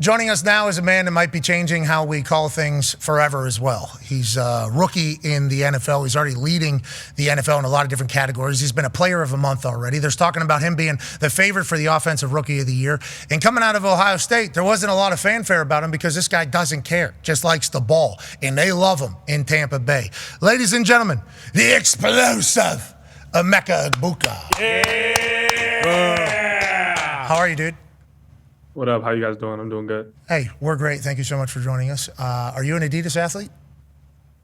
Joining us now is a man that might be changing how we call things forever as well. He's a rookie in the NFL. He's already leading the NFL in a lot of different categories. He's been a player of the month already. There's talking about him being the favorite for the offensive rookie of the year. And coming out of Ohio State, there wasn't a lot of fanfare about him because this guy doesn't care, just likes the ball. And they love him in Tampa Bay. Ladies and gentlemen, the explosive Emeka Egbuka. Yeah! How are you, dude? What up? How you guys doing? I'm doing good. Hey, we're great. Thank you so much for joining us. Are you an Adidas athlete?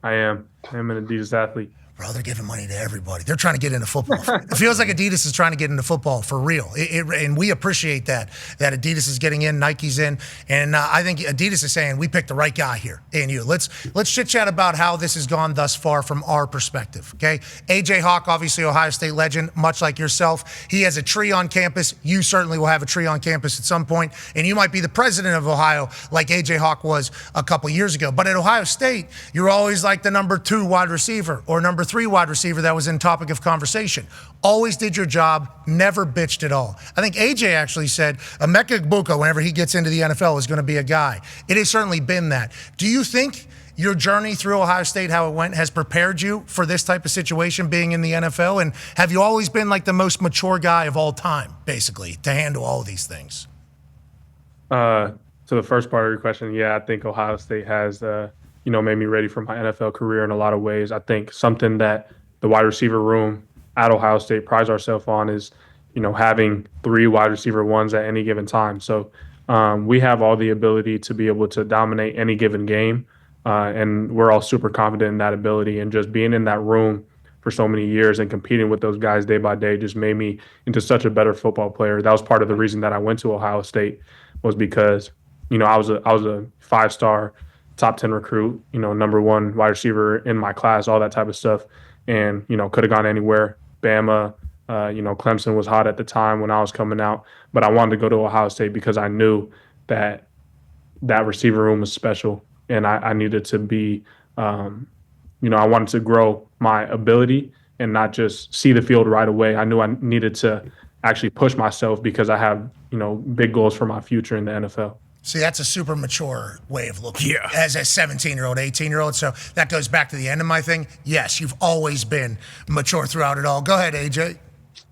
I am. I'm an Adidas athlete. Bro, they're giving money to everybody. They're trying to get into football. It feels like Adidas is trying to get into football for real. And we appreciate that Adidas is getting in, Nike's in. And I think Adidas is saying, we picked the right guy here in you. Let's chit-chat about how this has gone thus far from our perspective, okay? A.J. Hawk, obviously Ohio State legend, much like yourself. He has a tree on campus. You certainly will have a tree on campus at some point. And you might be the president of Ohio like A.J. Hawk was a couple years ago. But at Ohio State, you're always like the number 2 wide receiver or number 3 wide receiver that was in topic of conversation. Always did your job, never bitched at all. I think AJ actually said Emeka Egbuka, whenever he gets into the NFL, is going to be a guy. It has certainly been that. Do you think your journey through Ohio State, how it went, has prepared you for this type of situation being in the NFL? And have you always been like the most mature guy of all time, basically, to handle all of these things? To the first part of your question, yeah, I think Ohio State has made me ready for my NFL career in a lot of ways. I think something that the wide receiver room at Ohio State prides ourselves on is, having 3 wide receiver ones at any given time. So we have all the ability to be able to dominate any given game. And we're all super confident in that ability. And just being in that room for so many years and competing with those guys day by day just made me into such a better football player. That was part of the reason that I went to Ohio State, was because, I was a 5-star top 10 recruit, number 1 wide receiver in my class, all that type of stuff. And, could have gone anywhere. Bama, Clemson was hot at the time when I was coming out. But I wanted to go to Ohio State because I knew that that receiver room was special. And I needed to be, I wanted to grow my ability and not just see the field right away. I knew I needed to actually push myself because I have, big goals for my future in the NFL. See, that's a super mature way of looking as a 17-year-old, 18-year-old. So that goes back to the end of my thing. Yes, you've always been mature throughout it all. Go ahead, AJ.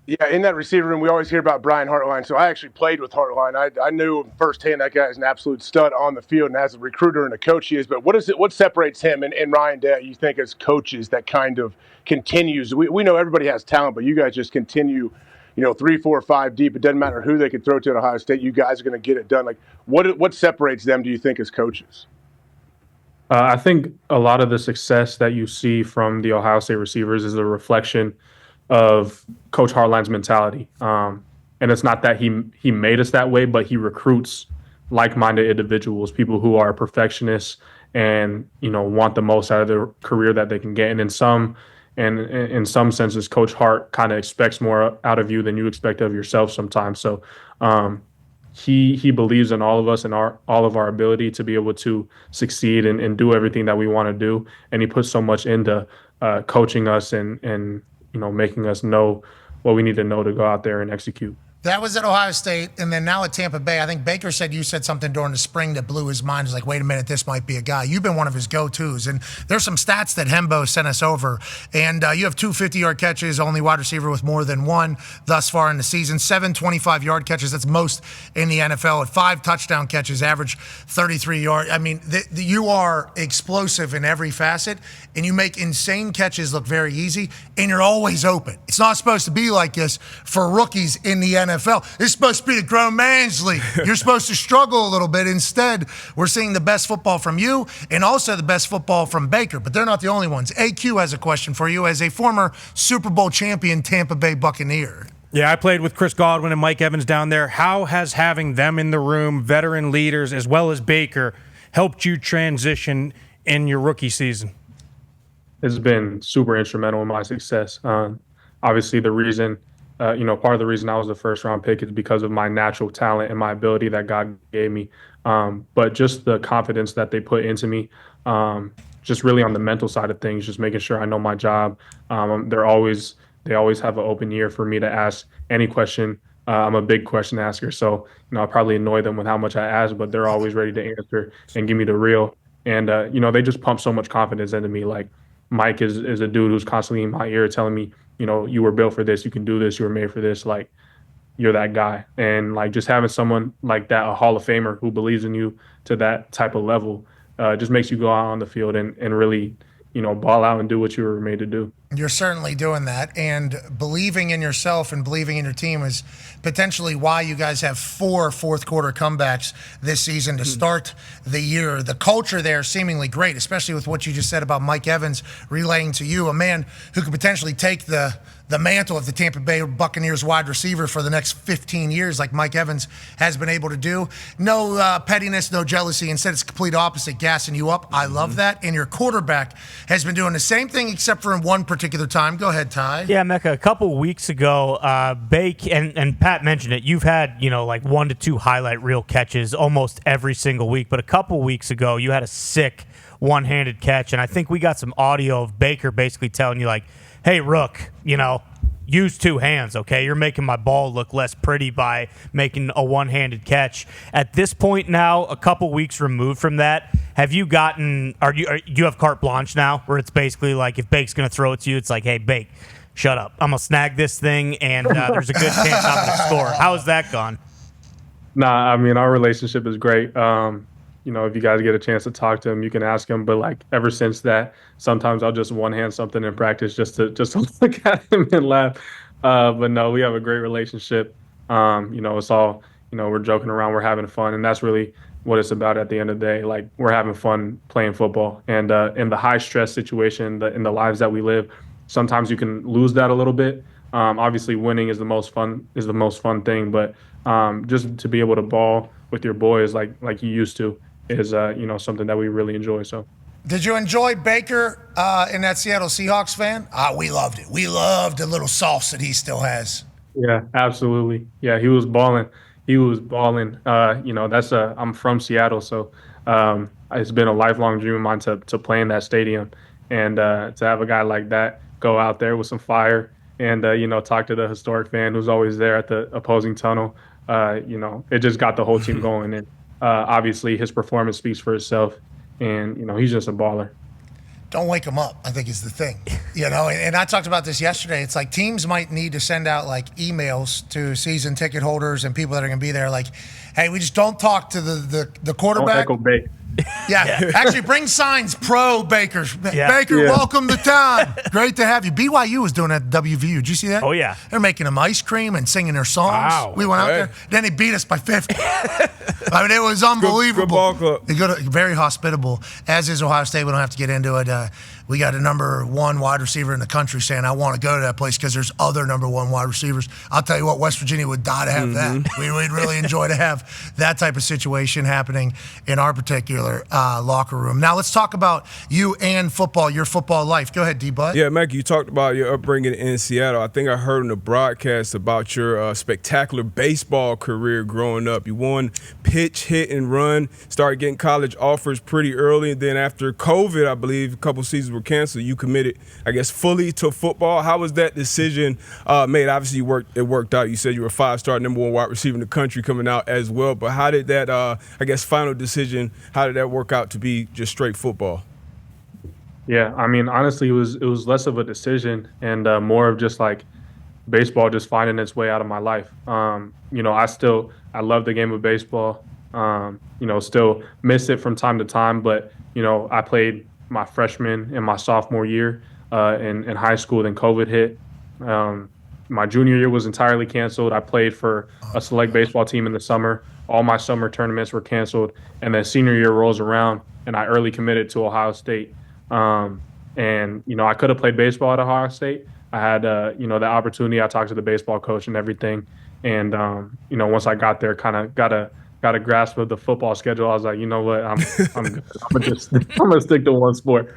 Yeah, in that receiver room, we always hear about Brian Hartline. So I actually played with Hartline. I knew firsthand that guy is an absolute stud on the field, and as a recruiter and a coach he is. But what separates him and Ryan Day, you think, as coaches that kind of continues? We know everybody has talent, but you guys just continue, 3, 4, 5 deep. It doesn't matter who they can throw to at Ohio State. You guys are going to get it done. Like, what separates them, do you think, as coaches? I think a lot of the success that you see from the Ohio State receivers is a reflection of Coach Hartline's mentality. And it's not that he made us that way, but he recruits like-minded individuals, people who are perfectionists and, want the most out of their career that they can get. And in some senses, Coach Hart kind of expects more out of you than you expect of yourself sometimes. So he believes in all of us and all of our ability to be able to succeed and do everything that we want to do. And he puts so much into coaching us and making us know what we need to know to go out there and execute. That was at Ohio State, and then now at Tampa Bay. I think Baker said you said something during the spring that blew his mind. He's like, wait a minute, this might be a guy. You've been one of his go-tos, and there's some stats that Hembo sent us over, and you have 2 50-yard catches, only wide receiver with more than 1 thus far in the season, 7 25-yard catches. That's most in the NFL. At 5 touchdown catches, average 33 yards. I mean, you are explosive in every facet, and you make insane catches look very easy, and you're always open. It's not supposed to be like this for rookies in the NFL. This is supposed to be the grown man's league. You're supposed to struggle a little bit. Instead, we're seeing the best football from you and also the best football from Baker, but they're not the only ones. AQ has a question for you as a former Super Bowl champion Tampa Bay Buccaneer. Yeah, I played with Chris Godwin and Mike Evans down there. How has having them in the room, veteran leaders, as well as Baker, helped you transition in your rookie season? It's been super instrumental in my success. Obviously, the reason part of the reason I was the first round pick is because of my natural talent and my ability that God gave me. But just the confidence that they put into me, just really on the mental side of things, just making sure I know my job. They always have an open ear for me to ask any question I'm a big question asker, so I probably annoy them with how much I ask, but they're always ready to answer and give me the real. And they just pump so much confidence into me. Like Mike is a dude who's constantly in my ear telling me, you were built for this, you can do this, you were made for this. Like you're that guy. And like just having someone like that, a Hall of Famer who believes in you to that type of level, just makes you go out on the field and really, ball out and do what you were made to do. You're certainly doing that, and believing in yourself and believing in your team is potentially why you guys have 4 fourth quarter comebacks this season to start the year. The culture there is seemingly great, especially with what you just said about Mike Evans relaying to you, a man who could potentially take the mantle of the Tampa Bay Buccaneers wide receiver for the next 15 years like Mike Evans has been able to do. No pettiness, no jealousy. Instead, it's complete opposite, gassing you up. I love that. And your quarterback has been doing the same thing except for in one particular time. Go ahead, Ty. Yeah, Mecca, a couple weeks ago, Bake, and Pat mentioned it, you've had, like 1 to 2 highlight reel catches almost every single week. But a couple weeks ago, you had a sick one-handed catch. And I think we got some audio of Baker basically telling you, like, hey, Rook, use 2 hands, okay? You're making my ball look less pretty by making a one-handed catch. At this point now, a couple weeks removed from that, have you gotten – you have carte blanche now where it's basically like if Bake's going to throw it to you, it's like, hey, Bake, shut up. I'm going to snag this thing, and there's a good chance I'm going to score. How has that gone? Nah, I mean, our relationship is great. If you guys get a chance to talk to him, you can ask him. But like ever since that, sometimes I'll just one hand something in practice just to look at him and laugh. But no, we have a great relationship. It's all we're joking around, we're having fun, and that's really what it's about at the end of the day. Like we're having fun playing football, and in the high stress situation, in the lives that we live, sometimes you can lose that a little bit. Obviously, winning is the most fun thing, but just to be able to ball with your boys like you used to is something that we really enjoy. So did you enjoy Baker in that Seattle Seahawks fan? We loved it. We loved the little sauce that he still has. Yeah, absolutely. Yeah, he was balling. I'm from Seattle, so it's been a lifelong dream of mine to play in that stadium, and to have a guy like that go out there with some fire and talk to the historic fan who's always there at the opposing tunnel. It just got the whole team going, and obviously his performance speaks for itself, and he's just a baller. Don't wake him up, I think is the thing. And I talked about this yesterday. It's like teams might need to send out like emails to season ticket holders and people that are going to be there like, hey, we just don't talk to the quarterback. Don't echo Bake. Yeah, actually bring signs pro Baker. Yeah. Baker, welcome to town. Great to have you. BYU was doing that at WVU. Did you see that? Oh, yeah. They're making them ice cream and singing their songs. Wow, we went out there. Then they beat us by 50. I mean, it was unbelievable. Good ball club. Very hospitable, as is Ohio State. We don't have to get into it. We got a number 1 wide receiver in the country saying, I want to go to that place because there's other number 1 wide receivers. I'll tell you what, West Virginia would die to have that. We'd really enjoy to have that type of situation happening in our particular locker room. Now, let's talk about you and football, your football life. Go ahead, D-Bud. Yeah, Mac, you talked about your upbringing in Seattle. I think I heard on the broadcast about your spectacular baseball career growing up. You won pitch, hit, and run, started getting college offers pretty early, and then after COVID, I believe, a couple seasons were canceled, you committed, I guess, fully to football. How was that decision made? Obviously, it worked out. You said you were a 5-star, number 1 wide receiver in the country coming out as well, but how did that, final decision, how did that work out to be just straight football? Yeah, I mean, honestly, it was less of a decision and more of just like baseball just finding its way out of my life. I love the game of baseball. Still miss it from time to time, but I played my freshman and my sophomore year in high school. Then COVID hit. My junior year was entirely canceled. I played for a select baseball team in the summer. All my summer tournaments were canceled, and then senior year rolls around, and I early committed to Ohio State. I could have played baseball at Ohio State. I had the opportunity. I talked to the baseball coach and everything, and once I got there, kind of got a grasp of the football schedule. I was like, you know what, I'm gonna stick to one sport.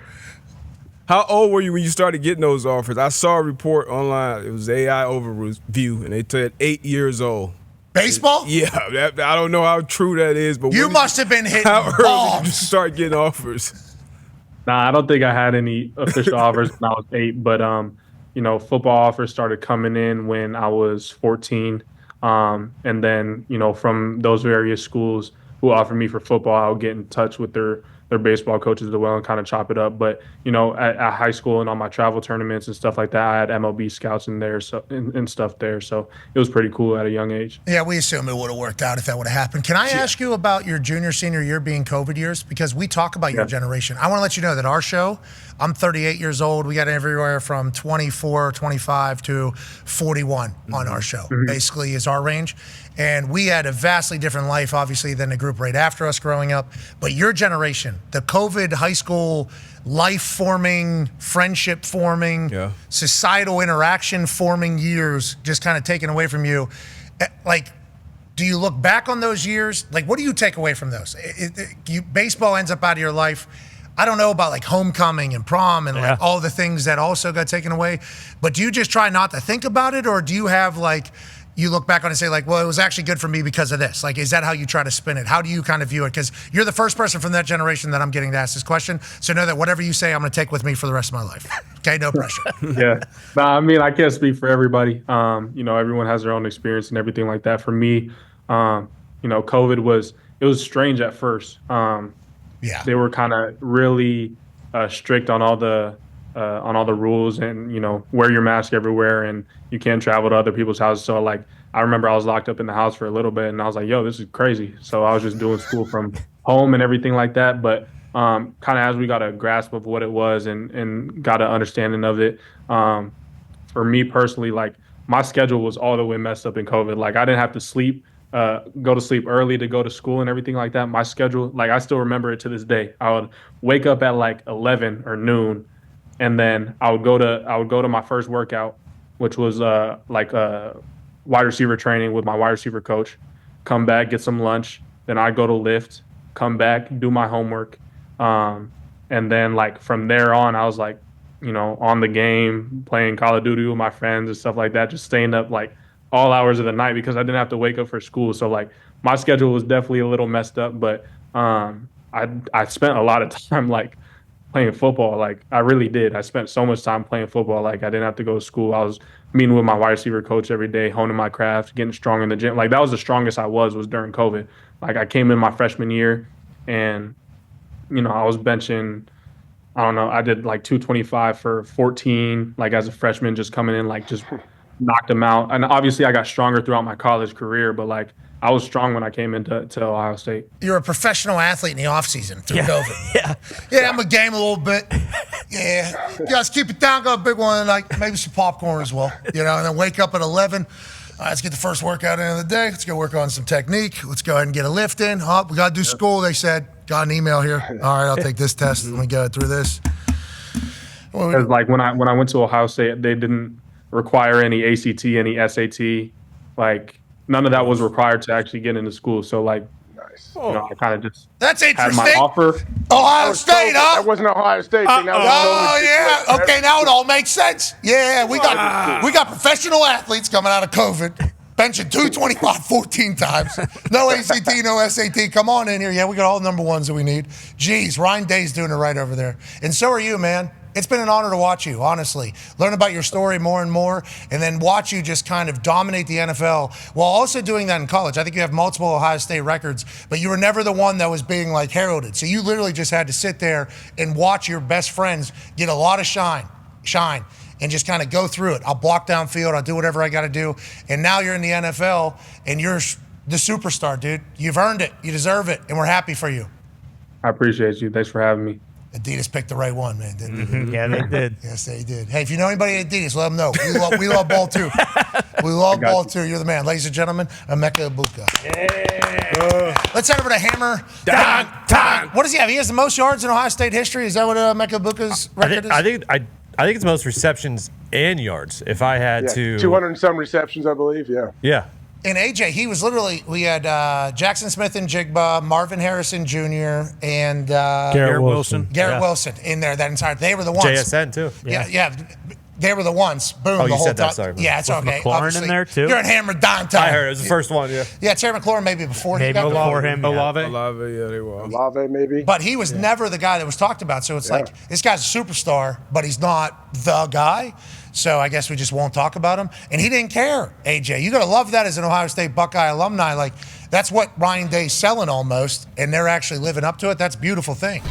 How old were you when you started getting those offers? I saw a report online. It was AI Overview, and they said 8 years old. Baseball? Yeah, I don't know how true that is, but you must have been hitting how early balls. did you start getting offers? Nah, I don't think I had any official offers when I was 8, but football offers started coming in when I was 14. And then, from those various schools who offered me for football, I'll get in touch with their baseball coaches as well and kind of chop it up. But, at high school and on my travel tournaments and stuff like that, I had MLB scouts in there and stuff there. So it was pretty cool at a young age. Yeah, we assume it would have worked out if that would have happened. Can I ask you about your junior, senior year being COVID years? Because we talk about your generation. I want to let you know that our show, I'm 38 years old. We got everywhere from 24, 25 to 41 on our show, basically is our range. And we had a vastly different life, obviously, than the group right after us growing up. But your generation, the COVID high school life forming, friendship forming, societal interaction forming years just kind of taken away from you. Like, do you look back on those years? Like, what do you take away from those? Baseball ends up out of your life. I don't know about like homecoming and prom and like all the things that also got taken away. But do you just try not to think about it? Or do you have like, you look back on it and say like, well, it was actually good for me because of this? Like, is that how you try to spin it? How do you kind of view it? Because you're the first person from that generation that I'm getting to ask this question. So know that whatever you say, I'm going to take with me for the rest of my life. Okay, no pressure. Yeah. I mean, I can't speak for everybody. Everyone has their own experience and everything like that. For me, COVID was strange at first. They were kind of really strict on all the rules and, wear your mask everywhere and you can't travel to other people's houses. So like, I remember I was locked up in the house for a little bit and I was like, yo, this is crazy. So I was just doing school from home and everything like that. But kind of as we got a grasp of what it was and got an understanding of it, for me personally, like my schedule was all the way messed up in COVID. Like I didn't have to sleep, go to sleep early to go to school and everything like that. My schedule, like I still remember it to this day. I would wake up at like 11 or noon. And then I would go to my first workout, which was wide receiver training with my wide receiver coach. Come back, get some lunch. Then I'd go to lift, come back, do my homework. And then like from there on, I was like, on the game, playing Call of Duty with my friends and stuff like that, just staying up like all hours of the night because I didn't have to wake up for school. So like my schedule was definitely a little messed up, but I spent a lot of time like playing football. Like I really did. I spent so much time playing football. Like I didn't have to go to school. I was meeting with my wide receiver coach every day, honing my craft, getting strong in the gym. Like that was the strongest I was during COVID. Like I came in my freshman year and, I was benching, I don't know, I did like 225 for 14, like as a freshman, just coming in, like just knocked them out. And obviously I got stronger throughout my college career, but like I was strong when I came into Ohio State. You're a professional athlete in the offseason through COVID. Yeah, I'm a game a little bit. Yeah. You guys keep it down, got a big one, like maybe some popcorn as well. And then wake up at 11. All right, let's get the first workout in of the day. Let's go work on some technique. Let's go ahead and get a lift in. Oh, we got to do school, they said. Got an email here. All right, I'll take this test. Let me go through this. Because like when I went to Ohio State, they didn't require any ACT, any SAT. Like none of that was required to actually get into school. So like, nice. I kind of just that's interesting. had my offer. Ohio State, huh? That wasn't Ohio State. Yeah. Okay, now it all makes sense. Yeah, we got professional athletes coming out of COVID, benching 225 14 times. No ACT, no SAT. Come on in here. Yeah, we got all the number ones that we need. Jeez, Ryan Day's doing it right over there. And so are you, man. It's been an honor to watch you, honestly. Learn about your story more and more, and then watch you just kind of dominate the NFL while also doing that in college. I think you have multiple Ohio State records, but you were never the one that was being like heralded. So you literally just had to sit there and watch your best friends get a lot of shine, and just kind of go through it. I'll block downfield. I'll do whatever I got to do. And now you're in the NFL, and you're the superstar, dude. You've earned it. You deserve it, and we're happy for you. I appreciate you. Thanks for having me. Adidas picked the right one, man, didn't they? Yeah, they did. Yes, they did. Hey, if you know anybody at Adidas, let them know. We love ball, too. We love ball, too. You're the man. Ladies and gentlemen, Emeka Egbuka. Yeah. Let's head over to Hammer. Dahn. What does he have? He has the most yards in Ohio State history. Is that what Emeka Egbuka's record is? I think it's most receptions and yards. If I had to 200 and some receptions, I believe. Yeah. And AJ, he was literally, we had Jackson Smith and Jigba, Marvin Harrison Jr., and Garrett Wilson. Garrett Wilson in there that entire, they were the ones. JSN too. Yeah. They were the ones. Boom. Oh, the you whole said that, time. sorry. Yeah, it's Was okay. McLaurin Obviously, in there, too? You're in Hammer Dahn time. I heard it was the first one. Yeah. Yeah, Terry McLaurin maybe before he Maybe got before him. Yeah. Olave. Olave, yeah, they were. Olave, maybe. But he was never the guy that was talked about. So it's like, this guy's a superstar, but he's not the guy. So I guess we just won't talk about him. And he didn't care, AJ. You got to love that as an Ohio State Buckeye alumni. Like, that's what Ryan Day's selling almost, and they're actually living up to it. That's a beautiful thing.